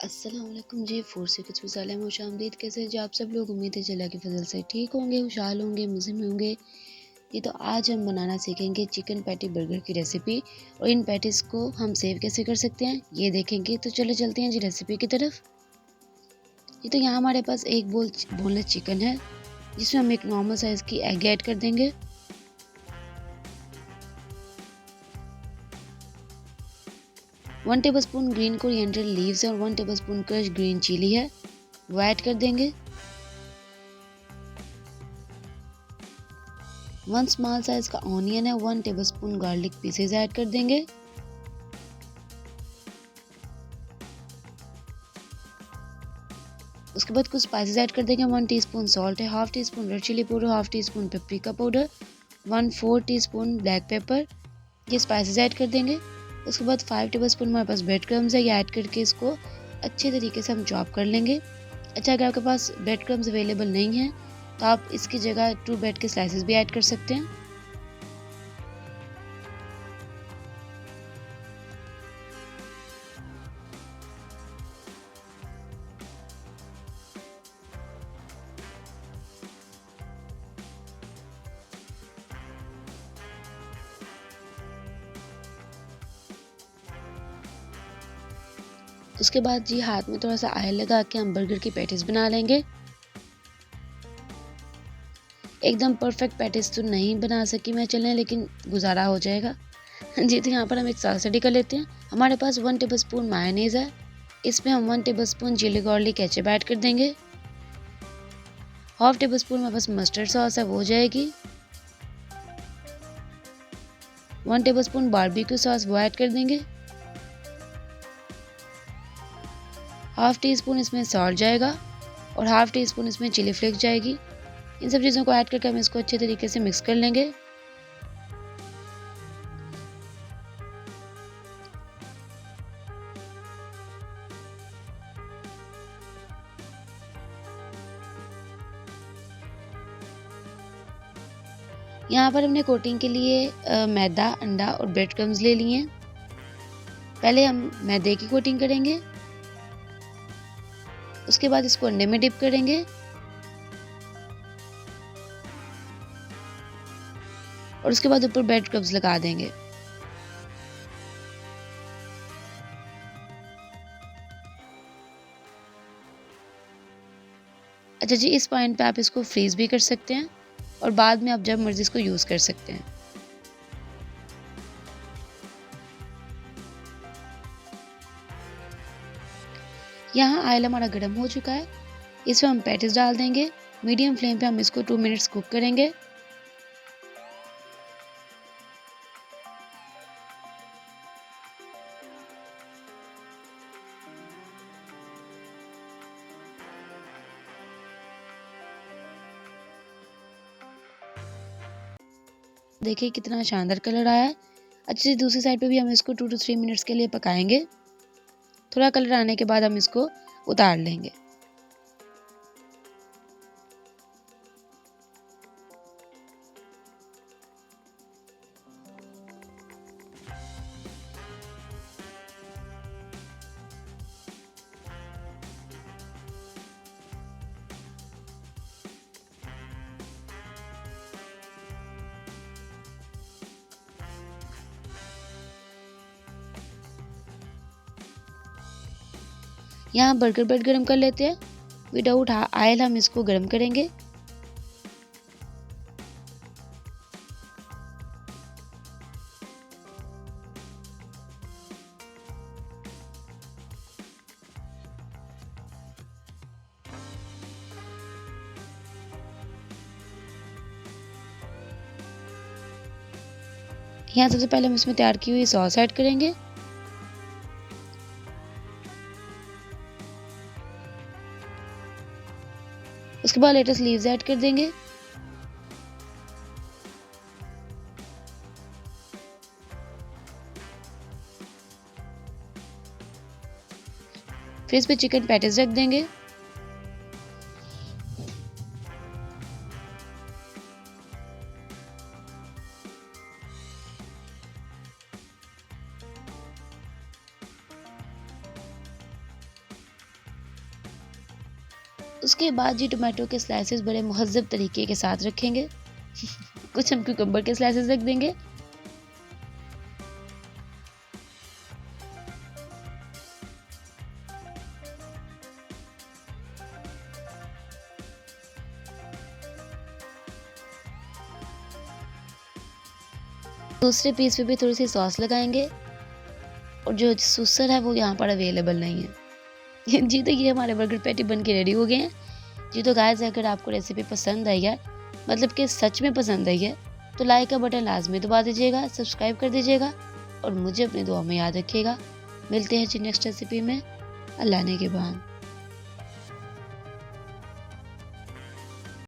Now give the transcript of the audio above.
अस्सलाम वालेकुम जी, फूड से कुछ मसाले में खुशामदीद। कैसे हैं जी आप सब लोग? उम्मीद है अल्लाह की फजल से ठीक होंगे, खुशहाल होंगे, मज़े में होंगे। ये तो आज हम बनाना सीखेंगे चिकन पैटी बर्गर की रेसिपी। और इन पैटीज़ को हम सेव कैसे कर सकते हैं ये देखेंगे। तो चलो चलते हैं जी रेसिपी की तरफ। ये तो यहाँ हमारे पास एक बोनलेस चिकन है, जिसमें हम एक नॉर्मल साइज़ की एग ऐड कर देंगे। 1 टेबलस्पून ग्रीन कोरिएंडर लीव्स और 1 टेबलस्पून क्रश ग्रीन चिली है, वो ऐड कर देंगे। 1 स्मॉल साइज का ऑनियन है, 1 टेबलस्पून गार्लिक पीसेज ऐड कर देंगे। उसके बाद कुछ स्पाइसेस ऐड कर देंगे। 1 टीस्पून सॉल्ट है, half teaspoon red chilli powder, half teaspoon paprika powder, 1/4 teaspoon black pepper, ये स्पाइसेस ऐड कर देंगे। उसके बाद 5 टेबलस्पून हमारे पास ब्रेड क्रम्स है, ये ऐड करके इसको अच्छे तरीके से हम चॉप कर लेंगे। अच्छा, अगर आपके पास ब्रेड क्रम्स अवेलेबल नहीं है तो आप इसकी जगह 2 ब्रेड के स्लाइसेस भी ऐड कर सकते हैं। उसके बाद जी हाथ में थोड़ा सा ऑयल लगा के हम बर्गर की पैटीज बना लेंगे। एकदम परफेक्ट पैटीज तो नहीं बना सकी मैं, चलें, लेकिन गुजारा हो जाएगा। जी, तो यहाँ पर हम एक सॉस रेडी कर लेते हैं। हमारे पास 1 टेबलस्पून मायोनीज है, इसमें हम 1 tablespoon chilli garlic ketchup add कर देंगे। हाफ टेबलस्पून हमारे पास मस्टर्ड सॉस है, वो हो जाएगी। 1 टेबलस्पून बारबेक्यू सॉस, वो ऐड कर देंगे। हाफ टी स्पून इसमें सॉल्ट जाएगा और हाफ टी स्पून इसमें चिली फ्लेक्स जाएगी। इन सब चीज़ों को ऐड करके हम इसको अच्छे तरीके से मिक्स कर लेंगे। यहाँ पर हमने कोटिंग के लिए मैदा, अंडा और ब्रेड क्रम्स ले लिए हैं। पहले हम मैदे की कोटिंग करेंगे, उसके बाद इसको अंडे में डिप करेंगे और उसके बाद ऊपर ब्रेड क्रम्स लगा देंगे। अच्छा जी, इस पॉइंट पे आप इसको फ्रीज भी कर सकते हैं और बाद में आप जब मर्जी इसको यूज़ कर सकते हैं। यहाँ ऑयल हमारा गर्म हो चुका है, इसमें हम पैटीज डाल देंगे। मीडियम फ्लेम पे हम इसको 2 मिनट्स कुक करेंगे। देखिए कितना शानदार कलर आया है। अच्छे से दूसरी साइड पे भी हम इसको 2 to 3 मिनट्स के लिए पकाएंगे। थोड़ा कलर आने के बाद हम इसको उतार लेंगे। यहाँ बर्गर ब्रेड गरम कर लेते हैं। विदाउट ऑयल हम इसको गरम करेंगे। यहाँ सबसे पहले हम इसमें तैयार की हुई सॉस ऐड करेंगे। उसके बाद लेट्स लीव्स ऐड कर देंगे। फिर इस पे चिकन पैटीज रख देंगे। उसके बाद जी टोमेटो के स्लाइसेस बड़े मुहज़्ज़ब तरीके के साथ रखेंगे। कुछ हम क्यूकम्बर के स्लाइसेस रख देंगे। दूसरे पीस पे भी थोड़ी सी सॉस लगाएंगे और जो सूसर है वो यहाँ पर अवेलेबल नहीं है। जी तो ये हमारे बर्गर पैटी बन के रेडी हो गए हैं। जी तो गाइस अगर आपको रेसिपी पसंद आई है, मतलब कि सच में पसंद आई है, तो लाइक का बटन लाजमी दबा दीजिएगा, सब्सक्राइब कर दीजिएगा और मुझे अपनी दुआ में याद रखिएगा। मिलते हैं जी नेक्स्ट रेसिपी में। अल्लाह ने के बाद।